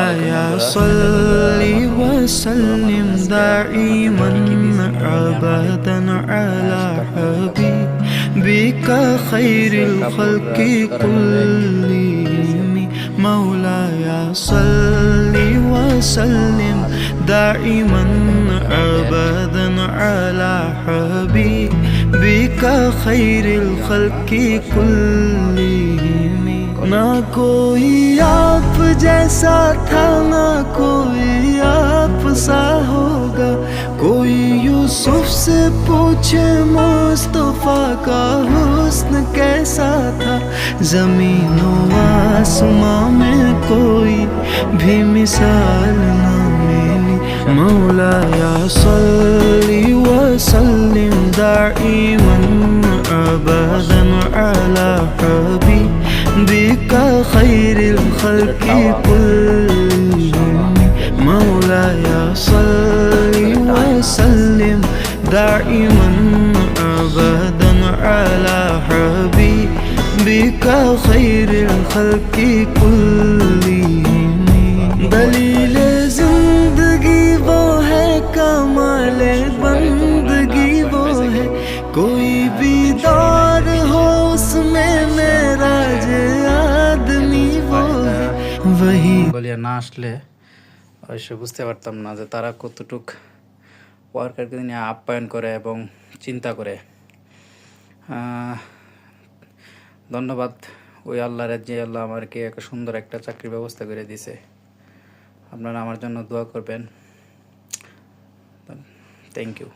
مولاي صل وسلم دائما أبدا على حبيبك خير الخلق كلهم مولاي صل وسلم دائما أبدا على حبيبك خير الخلق كلهم ना कोई आप जैसा था ना कोई आप सा होगा कोई यूसुफ से पूछे मुस्तफा का हुस्न कैसा था ज़मीनो आसमां में कोई भी मिसाल ना मिली मौलाया सल्ली वसल्लिम दाइमन अबदन अला हबीबिक खैरिल खल्क़ि कुल्लिहिम मौलाया सल्ली वसल्लिम दाइमन अबदन अला हबीबिक खैरिल खल्क़ि कुल्लिहिम दलीले जिंदगी वो है कमाले बंदगी वो है कोई भी दौर हो उसमें मेरा जे आदमी वो है वही বলিয়া না আসলে অবশ্য বুঝতে পারতাম না যে তারা কতটুক ওয়ার্কারকে নিয়ে আপ্যায়ন করে এবং চিন্তা করে। ধন্যবাদ ওই আল্লাহর, যে আল্লাহ আমাকে একটা সুন্দর একটা চাকরির ব্যবস্থা করে দিয়েছে। আপনারা আমার জন্য দোয়া করবেন। Thank you.